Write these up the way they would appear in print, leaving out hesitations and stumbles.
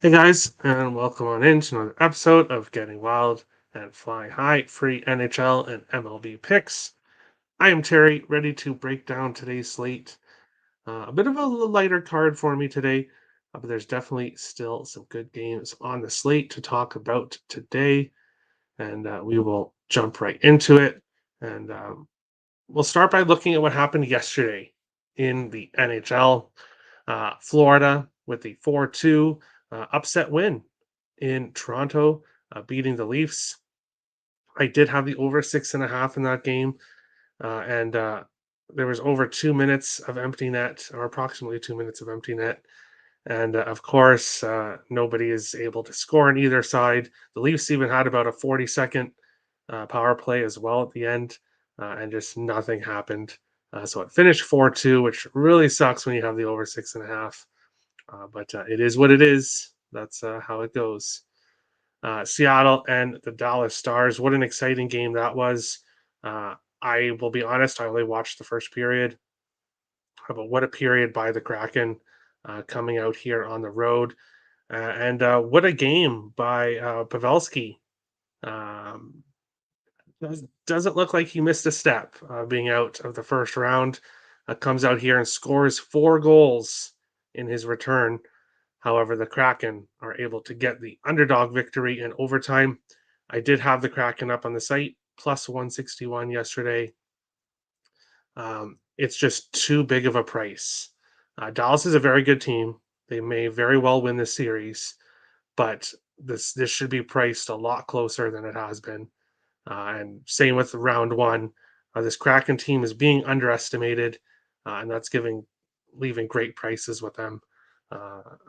Hey guys, and welcome on in to another episode of Getting Wild and Flying High, free NHL and MLB picks. I am Terry, ready to break down today's slate. A bit of a lighter card for me today, but there's definitely still some good games on the slate to talk about today, and we will jump right into it. And we'll start by looking at what happened yesterday in the NHL. Florida with the 4-2 upset win in Toronto, beating the Leafs. I did have the over 6.5 in that game, and there was over 2 minutes of empty net, or approximately 2 minutes of empty net. And of course, nobody is able to score on either side. The Leafs even had about a 40-second power play as well at the end, and just nothing happened. So it finished 4-2, which really sucks when you have the over 6.5. But it is what it is. That's how it goes. Seattle and the Dallas Stars. What an exciting game that was. Uh, I will be honest, I only watched the first period, but what a period by the Kraken coming out here on the road. And what a game by Pavelski. Um, doesn't look like he missed a step being out of the first round. Comes out here and scores 4 goals in his return. However, the Kraken are able to get the underdog victory in overtime. I did have the Kraken up on the site, plus 161 yesterday. It's just too big of a price. Dallas is a very good team. They may very well win this series, but this should be priced a lot closer than it has been. And same with round one. This Kraken team is being underestimated, and that's leaving great prices with them,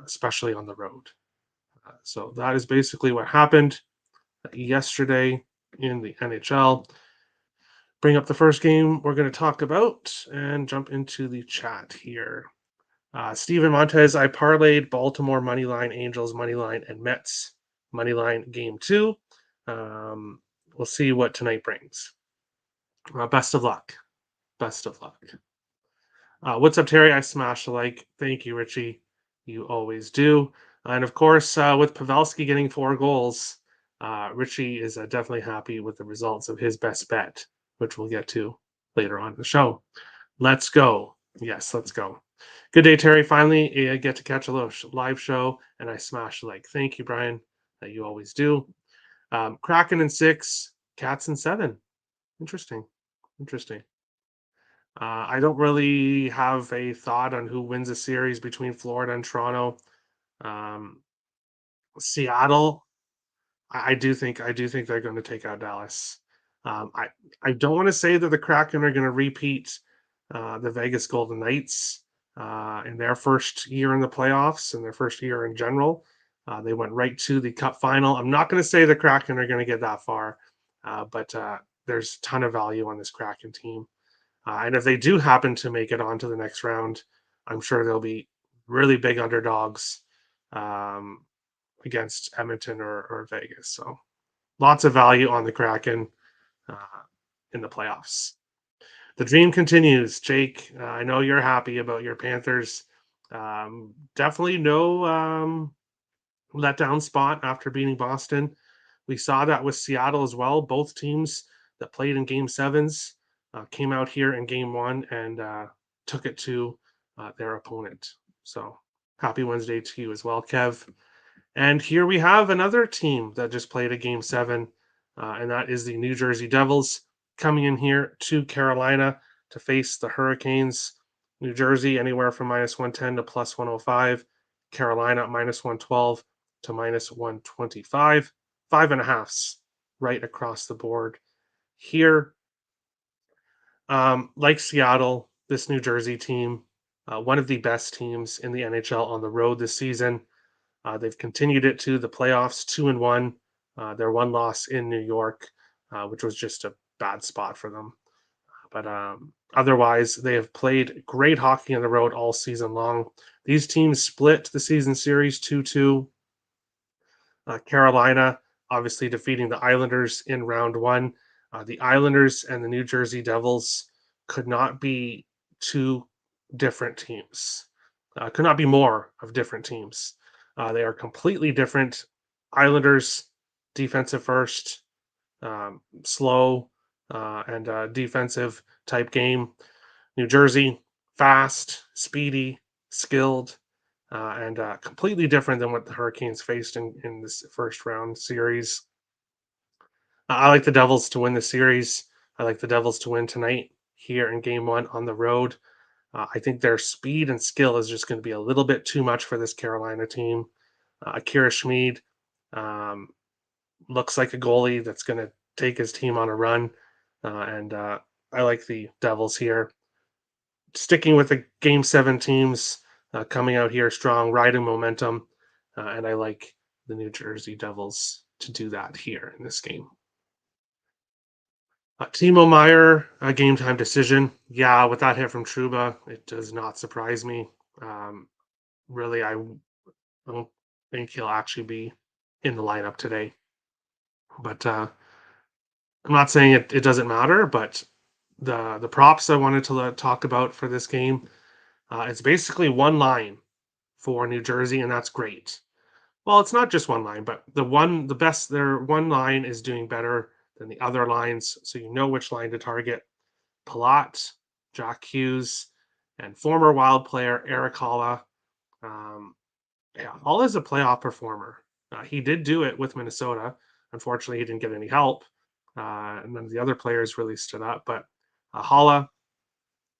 especially on the road. So that is basically what happened yesterday in the NHL. Bring up the first game we're going to talk about and jump into the chat here. Steven Montez, I parlayed Baltimore moneyline, Angels moneyline, and Mets moneyline game two. We'll see what tonight brings. Best of luck. Best of luck. What's up, Terry? I smashed a like. Thank you, Richie. You always do. And of course, with Pavelski getting 4 goals, Richie is definitely happy with the results of his best bet, which we'll get to later on in the show. Let's go. Yes, let's go. Good day, Terry. Finally, I get to catch a little live show, and I smashed a like. Thank you, Brian. That you always do. Kraken in 6, Cats in 7. Interesting. Interesting. I don't really have a thought on who wins a series between Florida and Toronto. Um, Seattle, I do think they're going to take out Dallas. I don't want to say that the Kraken are going to repeat the Vegas Golden Knights in their first year in the playoffs and their first year in general. They went right to the Cup final. I'm not going to say the Kraken are going to get that far, but there's a ton of value on this Kraken team. And if they do happen to make it on to the next round, I'm sure they'll be really big underdogs um, against Edmonton or Vegas. So lots of value on the Kraken uh, in the playoffs. The dream continues, Jake. I know you're happy about your Panthers. Definitely no letdown spot after beating Boston. We saw that with Seattle as well. Both teams that played in game sevens came out here in game one and took it to their opponent. So happy Wednesday to you as well, Kev. And here we have another team that just played a game seven, and that is the New Jersey Devils coming in here to Carolina to face the Hurricanes. New Jersey anywhere from minus 110 to plus 105. Carolina minus 112 to minus 125. 5.5s right across the board here. Like Seattle, this New Jersey team, one of the best teams in the NHL on the road this season. They've continued it to the playoffs, 2-1. Their one loss in New York, which was just a bad spot for them. But otherwise, they have played great hockey on the road all season long. These teams split the season series 2-2. Carolina obviously defeating the Islanders in round one. The Islanders and the New Jersey Devils could not be two different teams. Could not be more of different teams. They are completely different. Islanders, defensive first, slow, and defensive type game. New Jersey, fast, speedy, skilled, and completely different than what the Hurricanes faced in this first round series. I like the Devils to win the series. I like the Devils to win tonight here in game one on the road. I think their speed and skill is just going to be a little bit too much for this Carolina team. Akira Schmid um, looks like a goalie that's going to take his team on a run. And I like the Devils here. Sticking with the game seven teams coming out here strong, riding momentum. And I like the New Jersey Devils to do that here in this game. Timo Meyer, a game time decision. Yeah, with that hit from Truba, it does not surprise me. Um, really, don't think he'll actually be in the lineup today. But I'm not saying it doesn't matter, but the props I wanted to talk about for this game, it's basically one line for New Jersey, and that's great. Well, it's not just one line, but the best their one line is doing better than the other lines, so you know which line to target. Palat, Jack Hughes, and former Wild player Eric Halla. Um, yeah, Halla is a playoff performer. He did do it with Minnesota. Unfortunately, he didn't get any help. And none of the other players really stood up. But Halla,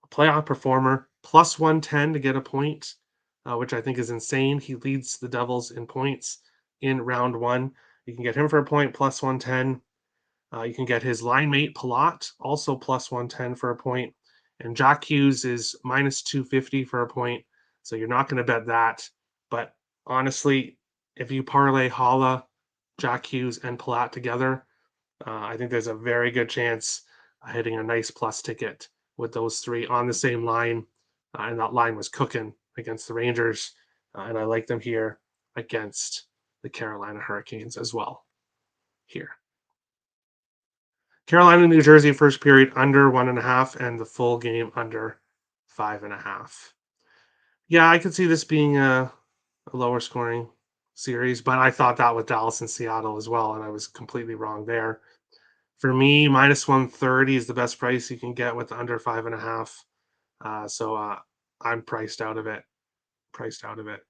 a playoff performer, plus 110 to get a point, which I think is insane. He leads the Devils in points in round one. You can get him for a point, plus 110. You can get his line mate Palat, also plus 110 for a point. And Jack Hughes is minus 250 for a point. So you're not going to bet that. But honestly, if you parlay Halla, Jack Hughes, and Palat together, I think there's a very good chance hitting a nice plus ticket with those three on the same line. And that line was cooking against the Rangers. And I like them here against the Carolina Hurricanes as well. Here. Carolina, New Jersey, first period under 1.5, and the full game under 5.5. Yeah, I could see this being a lower scoring series, but I thought that with Dallas and Seattle as well, and I was completely wrong there. For me, minus 130 is the best price you can get with under 5.5. So I'm priced out of it. Priced out of it.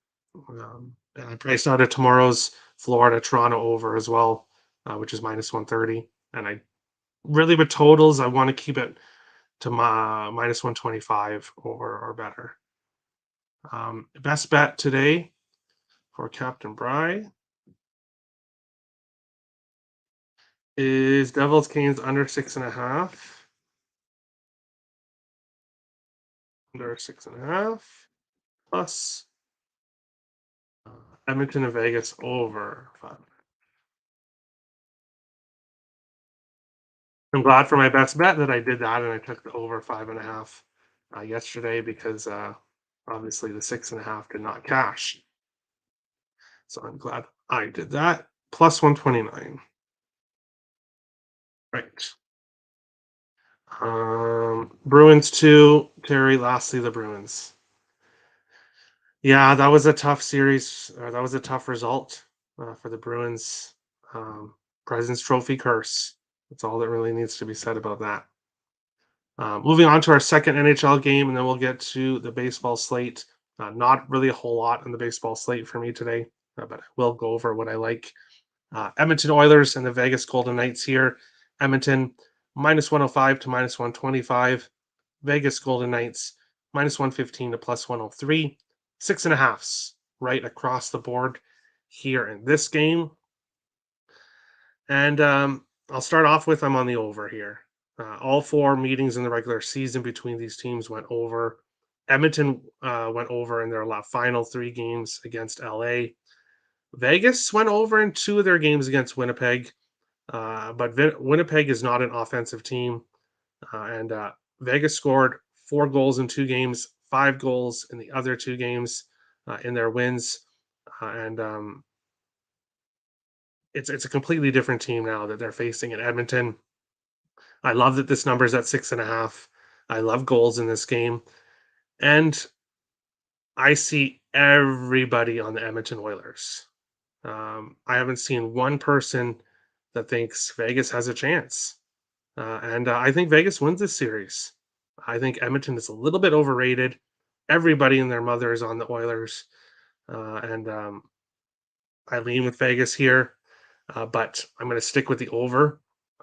And I priced out of tomorrow's Florida Toronto over as well, which is minus 130. And I really, with totals, I want to keep it to my minus 125 or better. Best bet today for Captain Bry is Devils Canes under 6.5. Under 6.5. Plus Edmonton and Vegas over 5. I'm glad for my best bet that I did that and I took the over 5.5 yesterday because obviously the 6.5 did not cash. So I'm glad I did that. Plus 129. Right. Bruins 2, Terry, lastly, the Bruins. Yeah, that was a tough series. That was a tough result for the Bruins. President's Trophy curse. That's all that really needs to be said about that. Moving on to our second NHL game, and then we'll get to the baseball slate. Not really a whole lot on the baseball slate for me today, but I will go over what I like. Edmonton Oilers and the Vegas Golden Knights here. Edmonton minus 105 to minus 125. Vegas Golden Knights minus 115 to plus 103. 6.5s right across the board here in this game. And I'll start off with I'm on the over here. All four meetings in the regular season between these teams went over. Edmonton went over in their final three games against LA. Vegas went over in two of their games against Winnipeg, but Winnipeg is not an offensive team. And Vegas scored 4 goals in 2 games, 5 goals in the other 2 games in their wins. And it's a completely different team now that they're facing in Edmonton. I love that this number is at 6.5. I love goals in this game. And I see everybody on the Edmonton Oilers. I haven't seen one person that thinks Vegas has a chance. And I think Vegas wins this series. I think Edmonton is a little bit overrated. Everybody and their mother is on the Oilers. And I lean with Vegas here, but I'm going to stick with the over.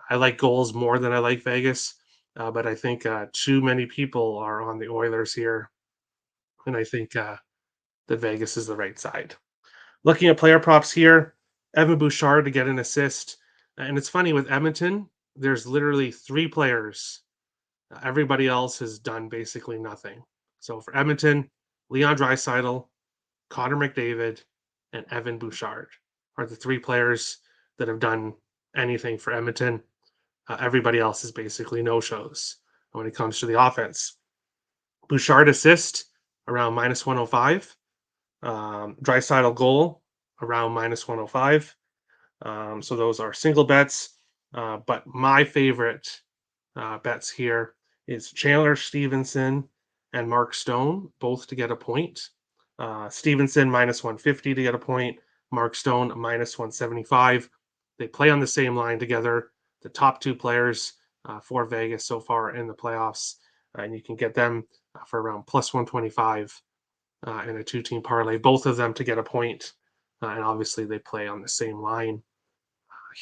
I like goals more than I like Vegas, but I think too many people are on the Oilers here. And I think that Vegas is the right side. Looking at player props here, Evan Bouchard to get an assist. And it's funny with Edmonton, there's literally three players. Everybody else has done basically nothing. So for Edmonton, Leon Draisaitl, Connor McDavid, and Evan Bouchard are the three players that have done anything for Edmonton. Everybody else is basically no shows when it comes to the offense. Bouchard assist around minus 105. Draisaitl goal around minus 105. So those are single bets. But my favorite bets here is Chandler Stevenson and Mark Stone, both to get a point. Stevenson minus 150 to get a point. Mark Stone minus 175. They play on the same line together. The top two players for Vegas so far in the playoffs. And you can get them for around plus 125 in a two-team parlay, both of them to get a point. And obviously they play on the same line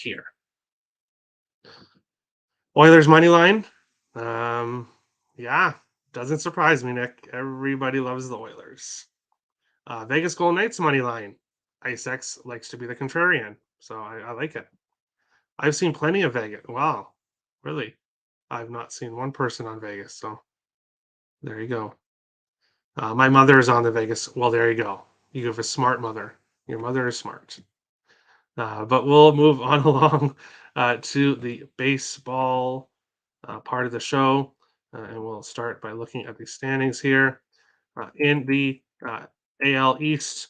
here. Oilers money line. Yeah, doesn't surprise me, Nick. Everybody loves the Oilers. Vegas Golden Knights money line. IceX likes to be the contrarian, so I like it. I've seen plenty of Vegas. Wow, really? I've not seen one person on Vegas, so there you go. My mother is on the Vegas. Well, there you go. You have a smart mother. Your mother is smart. But we'll move on along to the baseball part of the show. And we'll start by looking at the standings here. In the AL East,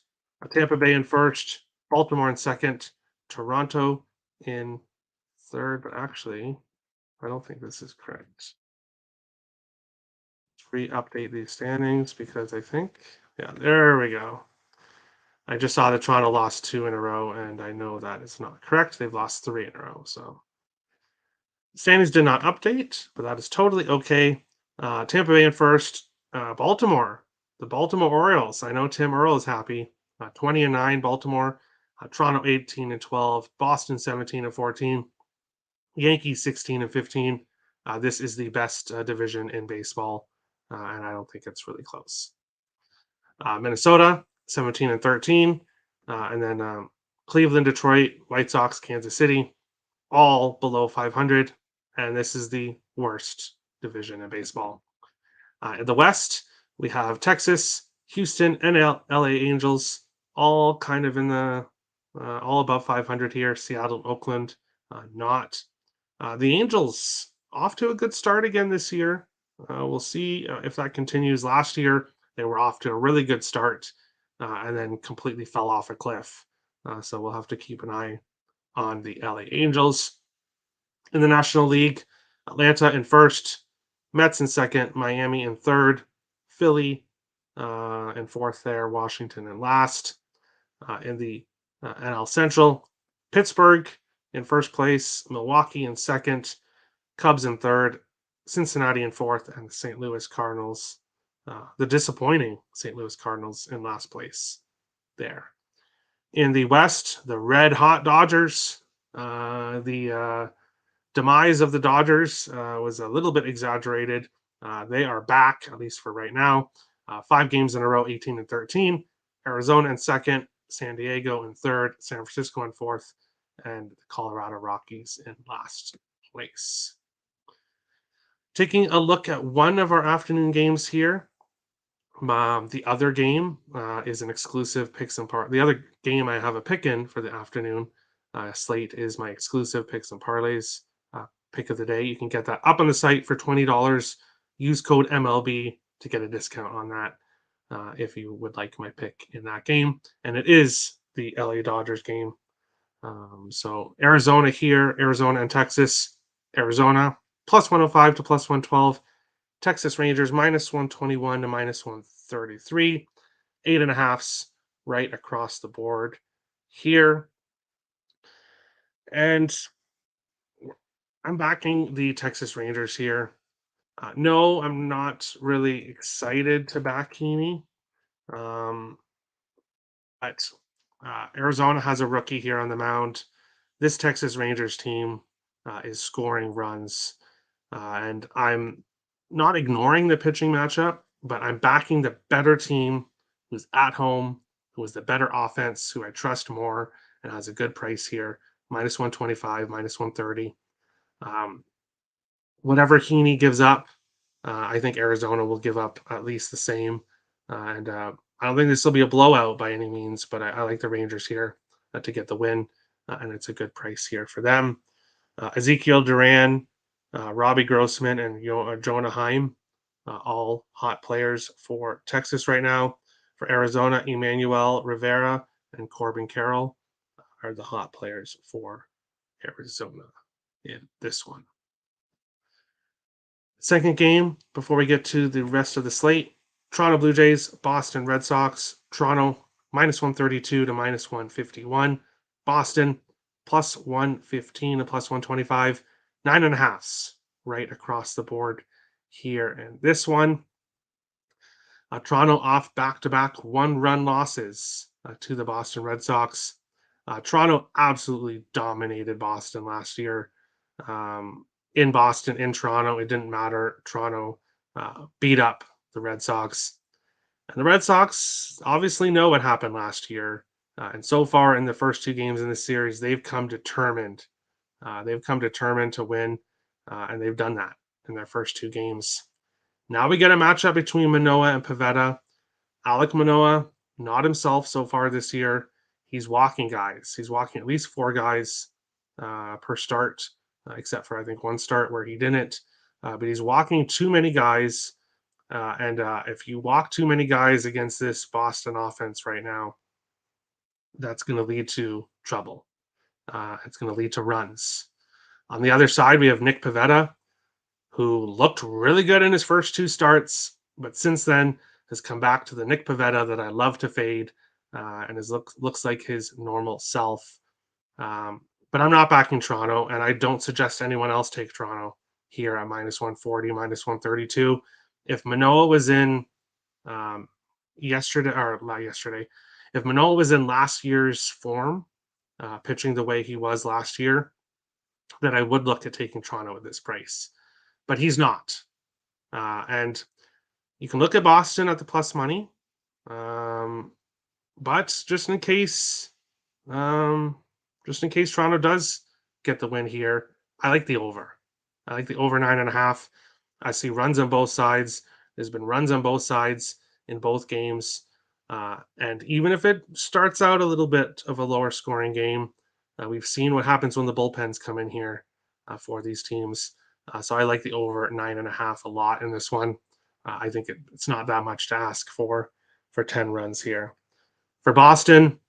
Tampa Bay in first, Baltimore in second, Toronto in third. But actually, I don't think this is correct. Let's re-update these standings because I think, yeah, there we go. I just saw that Toronto lost 2 in a row, and I know that is not correct. They've lost 3 in a row. So standings did not update, but that is totally okay. Tampa Bay in first. Baltimore, the Baltimore Orioles. I know Tim Earl is happy. 20-9 Baltimore. Toronto 18-12. Boston 17-14. Yankees 16-15. This is the best division in baseball, and I don't think it's really close. Minnesota 17-13, and then Cleveland, Detroit, White Sox, Kansas City, all below 500, and this is the worst division in baseball. In the West, we have Texas, Houston, and LA Angels, all kind of in the all above 500 here. Seattle, Oakland, not. The Angels off to a good start again this year. We'll see if that continues. Last year, they were off to a really good start and then completely fell off a cliff. So we'll have to keep an eye on the LA Angels. In the National League, Atlanta in first, Mets in second, Miami in third, Philly in fourth there, Washington in last. In the NL Central, Pittsburgh in first place, Milwaukee in second, Cubs in third, Cincinnati in fourth, and the St. Louis Cardinals, the disappointing St. Louis Cardinals in last place there. In the West, the red hot Dodgers, the demise of the Dodgers was a little bit exaggerated. They are back, at least for right now. 5 games in a row, 18-13. Arizona in second, San Diego in third, San Francisco in fourth, and the Colorado Rockies in last place. Taking a look at one of our afternoon games here. The other game is an exclusive picks and parlay. The other game I have a pick in for the afternoon slate is my exclusive picks and parlays pick of the day. You can get that up on the site for $20. Use code MLB to get a discount on that if you would like my pick in that game. And it is the LA Dodgers game. So Arizona here, Arizona and Texas. Arizona plus 105 to plus 112. Texas Rangers minus 121 to minus 133. 8.5s right across the board here. And I'm backing the Texas Rangers here. No, I'm not really excited to back Heaney. Um, but Arizona has a rookie here on the mound. This Texas Rangers team is scoring runs. And I'm not ignoring the pitching matchup, but I'm backing the better team who's at home, who is the better offense, who I trust more, and has a good price here. Minus 125, minus 130. Um, Whatever Heaney gives up, I think Arizona will give up at least the same. And I don't think this will be a blowout by any means, but I like the Rangers here to get the win. And it's a good price here for them. Ezekiel Duran, Robbie Grossman, and Jonah Heim, all hot players for Texas right now. For Arizona, Emmanuel Rivera and Corbin Carroll are the hot players for Arizona in this one. Second game before we get to the rest of the slate. Toronto Blue Jays, Boston Red Sox. Toronto minus 132 to minus 151. Boston plus 115 to plus 125. 9.5s right across the board here. And this one, Toronto off back-to-back one-run losses to the Boston Red Sox. Toronto absolutely dominated Boston last year. In Boston, in Toronto, it didn't matter. Toronto beat up the Red Sox. And the Red Sox obviously know what happened last year. And so far in the first two games in the series, they've come determined. They've come determined to win, and they've done that in their first two games. Now we get a matchup between Manoah and Pivetta. Alek Manoah, not himself so far this year. He's walking guys. He's walking at least four guys per start, except for I think one start where he didn't. But he's walking too many guys. And if you walk too many guys against this Boston offense right now, that's going to lead to trouble. It's going to lead to runs. On the other side, we have Nick Pivetta, who looked really good in his first two starts, but since then has come back to the Nick Pivetta that I love to fade, and looks like his normal self. But I'm not backing Toronto, and I don't suggest anyone else take Toronto here at minus 140, minus 132. If Manoah was in yesterday, or not yesterday, if Manoah was in last year's form, pitching the way he was last year, then I would look at taking Toronto at this price. But he's not. And you can look at Boston at the plus money. But just in case Toronto does get the win here, I like the over. I like the over 9.5. I see runs on both sides. There's been runs on both sides in both games. And even if it starts out a little bit of a lower scoring game, we've seen what happens when the bullpens come in here for these teams. So I like the over at 9.5 a lot in this one. I think it's not that much to ask for 10 runs here. For Boston,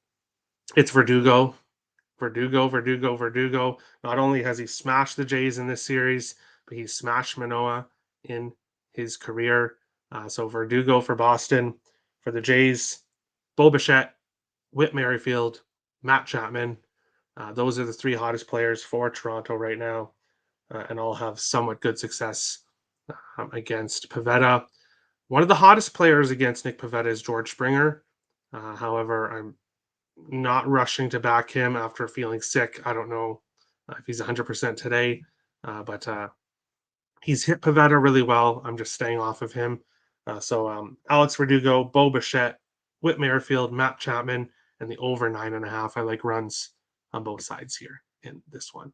it's Verdugo. Verdugo. Not only has he smashed the Jays in this series, but he's smashed Manoah in his career. So Verdugo for Boston. For the Jays, Bo Bichette, Whit Merrifield, Matt Chapman. Those are the three hottest players for Toronto right now, and all have somewhat good success against Pivetta. One of the hottest players against Nick Pivetta is George Springer. However, I'm not rushing to back him after feeling sick. I don't know if he's 100% today, but he's hit Pivetta really well. I'm just staying off of him. So Alex Verdugo, Bo Bichette, Whit Merrifield, Matt Chapman, and the over 9.5. I like runs on both sides here in this one.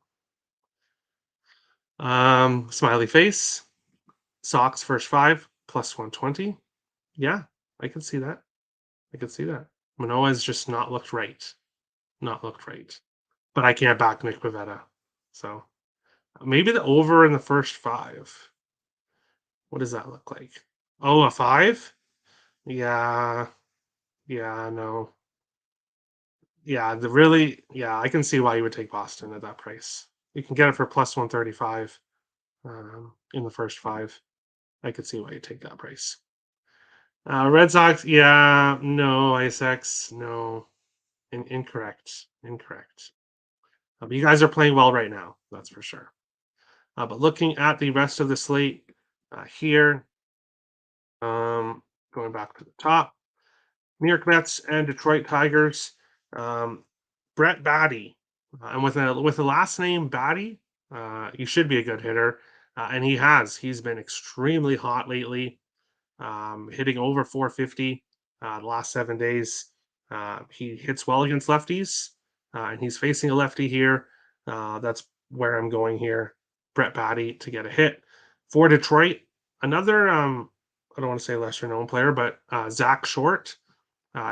Smiley face, Sox first five, plus 120. Yeah, I can see that. I can see that. Manoah's just not looked right. Not looked right. But I can't back Nick Pivetta. So maybe the over in the first five. What does that look like? Oh, a five? Yeah. Yeah, no. Yeah, I can see why you would take Boston at that price. You can get it for plus 135 in the first five. I could see why you take that price. Red Sox, yeah, no. ISX, no. Incorrect. Incorrect. But you guys are playing well right now, that's for sure. But looking at the rest of the slate here, um, going back to the top, New York Mets and Detroit Tigers. Um, Brett Batty, and with a last name Batty, he should be a good hitter, and he has. He's been extremely hot lately, hitting over 450 the last 7 days. He hits well against lefties, and he's facing a lefty here. That's where I'm going here. Brett Batty to get a hit for Detroit. Another, I don't want to say lesser known player, but Zach Short.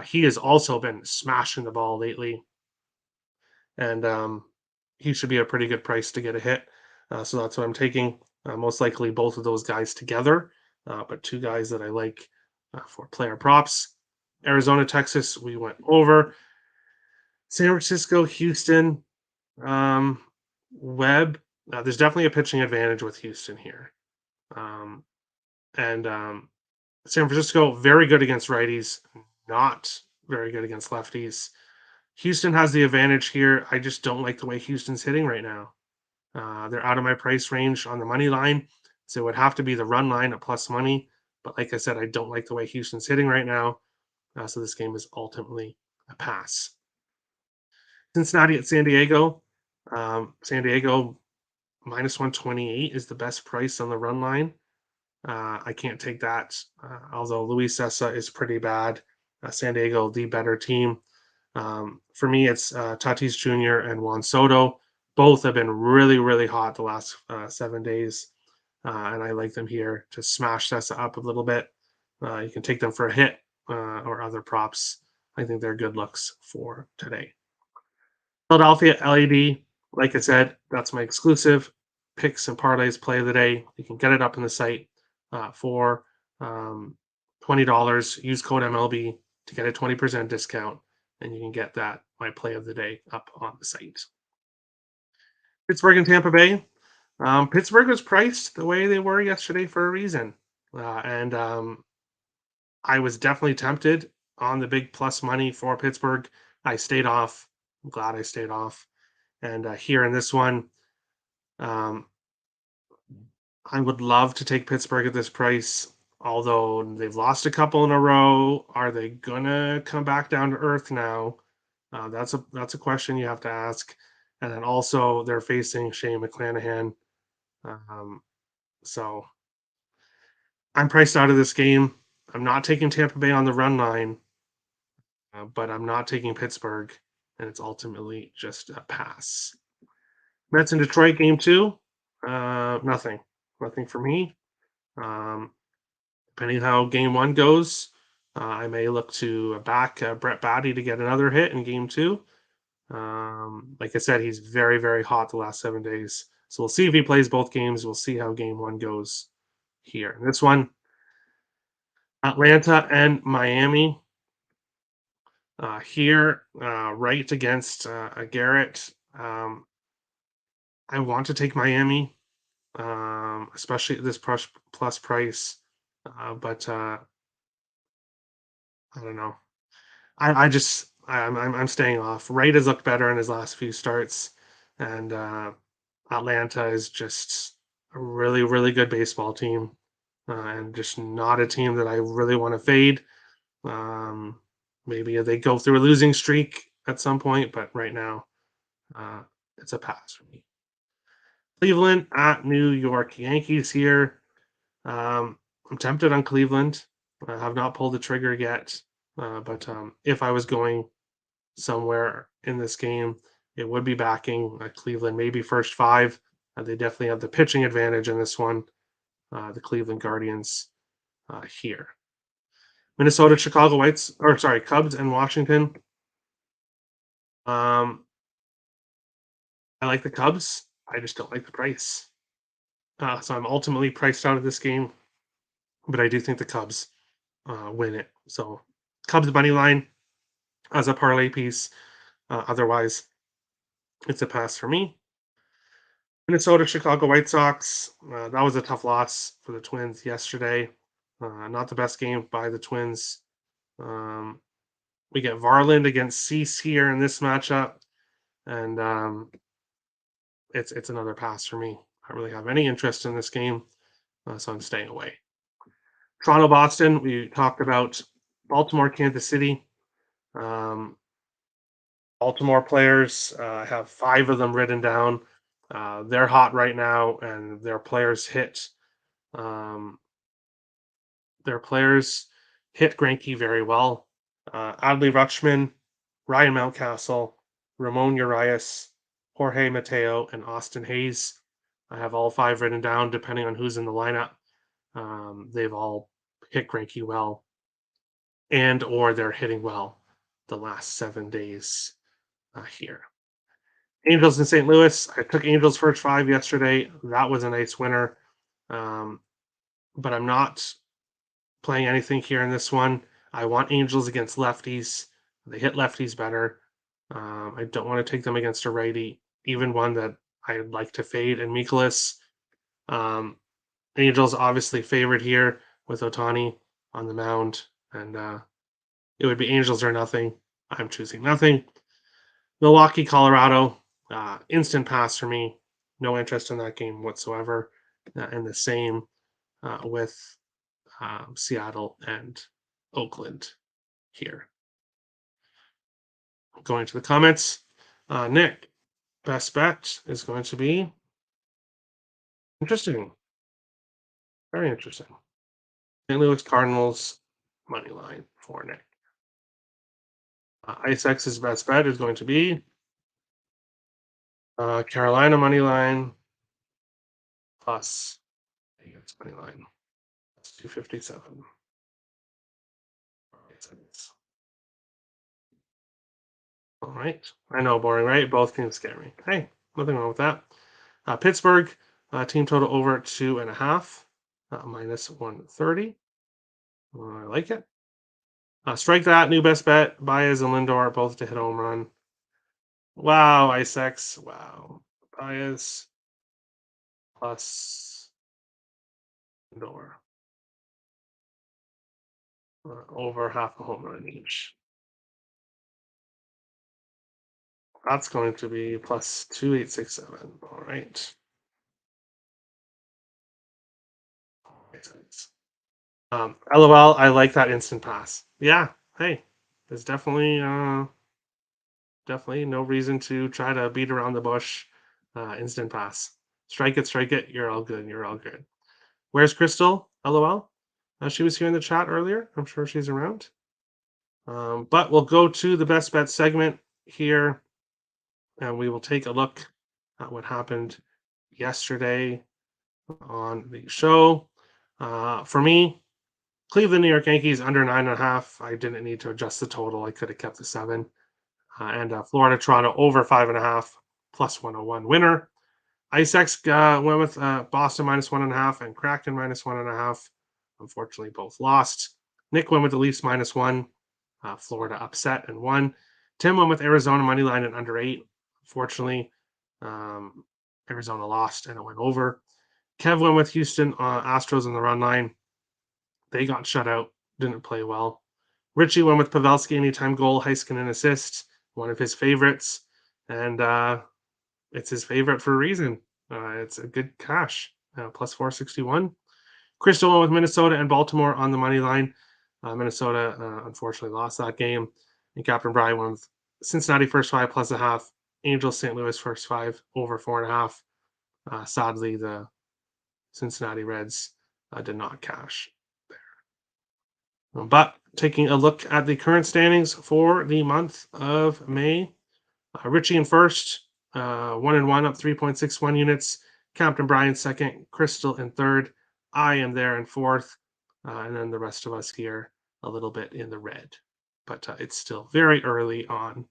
He has also been smashing the ball lately, and he should be a pretty good price to get a hit. So that's what I'm taking. Most likely both of those guys together, but two guys that I like for player props. Arizona, Texas, we went over. San Francisco, Houston, um, Webb. There's definitely a pitching advantage with Houston here. Um, and San Francisco, very good against righties, not very good against lefties. Houston has the advantage here. I just don't like the way Houston's hitting right now. They're out of my price range on the money line, so it would have to be the run line at plus money. But like I said, I don't like the way Houston's hitting right now. So this game is ultimately a pass. Cincinnati at San Diego. San Diego minus 128 is the best price on the run line. I can't take that, although Luis Sessa is pretty bad. San Diego, the better team. For me, it's Tatis Jr. and Juan Soto. Both have been really, really hot the last 7 days, and I like them here to smash Sessa up a little bit. You can take them for a hit or other props. I think they're good looks for today. Philadelphia LED, like I said, that's my exclusive picks and parlays play of the day. You can get it up in the site for $20. Use code MLB to get a 20% discount, and you can get that my play of the day up on the site. Pittsburgh and Tampa Bay. Pittsburgh was priced the way they were yesterday for a reason, and I was definitely tempted on the big plus money for Pittsburgh. I stayed off. I'm glad I stayed off. And here in this one, um, I would love to take Pittsburgh at this price, although they've lost a couple in a row. Are they gonna come back down to earth now? That's a question you have to ask. And then also they're facing Shane McClanahan. Um, so I'm priced out of this game. I'm not taking Tampa Bay on the run line, but I'm not taking Pittsburgh, and it's ultimately just a pass. Mets in Detroit game two. Nothing. Nothing for me. Um, Depending how game one goes, I may look to back Brett Batty to get another hit in game two. Like I said, he's very, very hot the last 7 days. So we'll see if he plays both games. We'll see how game one goes here. This one, Atlanta and Miami. Here, right against Garrett. I want to take Miami, especially at this plus price. But I don't know. I'm staying off. Wright has looked better in his last few starts, and Atlanta is just a really, really good baseball team, and just not a team that I really want to fade. Um, Maybe they go through a losing streak at some point, but right now, uh, it's a pass for me. Cleveland at New York Yankees here. I'm tempted on Cleveland. I have not pulled the trigger yet, but if I was going somewhere in this game, it would be backing Cleveland, maybe first five. They definitely have the pitching advantage in this one. The Cleveland Guardians here. Minnesota, Chicago Whites, or sorry, Cubs and Washington. Um, I like the Cubs. I just don't like the price. So I'm ultimately priced out of this game, but I do think the Cubs win it. So Cubs money line as a parlay piece. Otherwise, it's a pass for me. Minnesota, Chicago White Sox. That was a tough loss for the Twins yesterday. Not the best game by the Twins. We get Varland against Cease here in this matchup, and it's another pass for me. I don't really have any interest in this game, so I'm staying away. Toronto, Boston. We talked about Baltimore, Kansas City. Baltimore players. I have 5 of them written down. They're hot right now, and their players hit. Their players hit Greinke very well. Adley Rutschman, Ryan Mountcastle, Ramon Urias, Jorge Mateo, and Austin Hayes. I have all 5 written down, depending on who's in the lineup. They've all hit Greinke well, and or they're hitting well the last 7 days here. Angels in St. Louis. I took Angels first 5 yesterday. That was a nice winner. But I'm not playing anything here in this one. I want Angels against lefties. They hit lefties better. I don't want to take them against a righty, even one that I'd like to fade in Mikolas. Angels obviously favored here with Ohtani on the mound, and it would be Angels or nothing. I'm choosing nothing. Milwaukee, Colorado, instant pass for me. No interest in that game whatsoever. And the same with Seattle and Oakland here. Going to the comments. Nick, best bet is going to be interesting. Very interesting. St. Louis Cardinals money line for Nick. IceX's best bet is going to be Carolina money line plus Vegas money line. That's 257. All right. I know, boring, right? Both teams scare me. Hey, nothing wrong with that. Pittsburgh, team total over 2.5, minus 130. I like it. Strike that, new best bet. Baez and Lindor both to hit home run. Wow, IceX. Wow. Baez plus Lindor. Over half a home run each. That's going to be plus 2867. All right. LOL, I like that instant pass. Yeah, hey, there's definitely no reason to try to beat around the bush. Instant pass. Strike it, you're all good, you're all good. Where's Crystal? LOL. She was here in the chat earlier. I'm sure she's around. But we'll go to the best bet segment here, and we will take a look at what happened yesterday on the show. For me, Cleveland, New York Yankees under 9.5. I didn't need to adjust the total. I could have kept the 7. And Florida, Toronto over 5.5 plus 101 winner. IceX went with Boston minus 1.5 and Kraken minus 1.5. Unfortunately, both lost. Nick went with the Leafs minus 1. Florida upset and won. Tim went with Arizona money line and under 8. Unfortunately, Arizona lost and it went over. Kev went with Houston Astros on the run line. They got shut out, didn't play well. Richie went with Pavelski anytime goal, Heiskanen assist, one of his favorites. And it's his favorite for a reason. It's a good cash, plus 461. Crystal went with Minnesota and Baltimore on the money line. Minnesota unfortunately lost that game. And Captain Brian went with Cincinnati first 5 plus a half. Angels St. Louis first 5 over 4.5. Sadly, the Cincinnati Reds did not cash there. But taking a look at the current standings for the month of May, Richie in first, 1-1 up 3.61 units. Captain Brian second, Crystal in third. I am there in fourth, and then the rest of us here a little bit in the red. But it's still very early on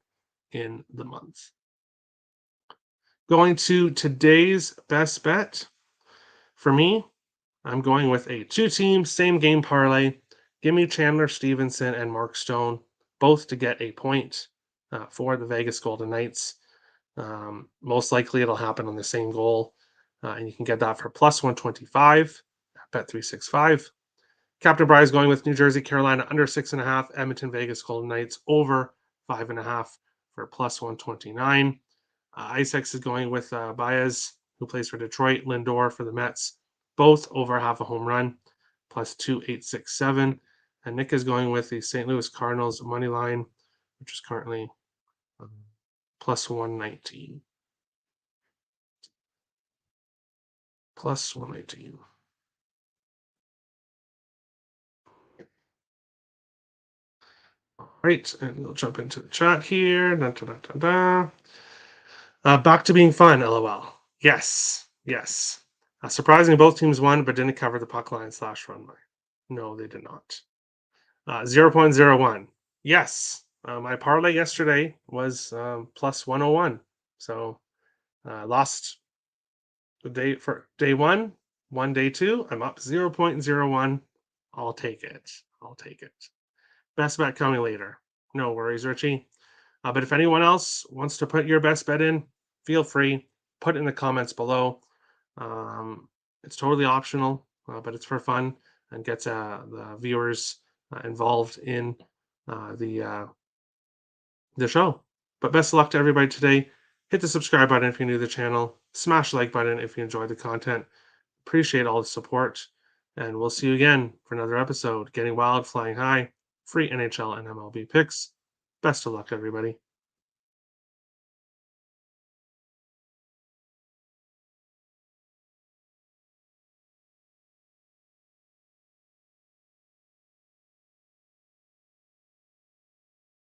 in the month. Going to today's best bet. For me, I'm going with a 2-team, same game parlay. Give me Chandler Stevenson and Mark Stone, both to get a point for the Vegas Golden Knights. Most likely it'll happen on the same goal, and you can get that for plus 125 at Bet365. Captain Bry's going with New Jersey, Carolina under 6.5. Edmonton, Vegas, Golden Knights over 5.5 for plus 129. Isaacs is going with Baez, who plays for Detroit, Lindor for the Mets, both over half a home run, plus 2.867. And Nick is going with the St. Louis Cardinals money line, which is currently plus 119. Plus 119. All right, and we'll jump into the chat here. Da, da, da, da, da. Back to being fun, lol. Yes, yes. Surprisingly, both teams won, but didn't cover the puck line / run line. No, they did not. 0.01. Yes. My parlay yesterday was plus 101. So lost the day for day one day two. I'm up 0.01. I'll take it. I'll take it. Best bet coming later. No worries, Richie. But if anyone else wants to put your best bet in, feel free. Put it in the comments below. It's totally optional, but it's for fun and gets the viewers involved in the show. But best of luck to everybody today. Hit the subscribe button if you're new to the channel. Smash the like button if you enjoyed the content. Appreciate all the support. And we'll see you again for another episode. Getting wild, flying high, free NHL and MLB picks. Best of luck, everybody.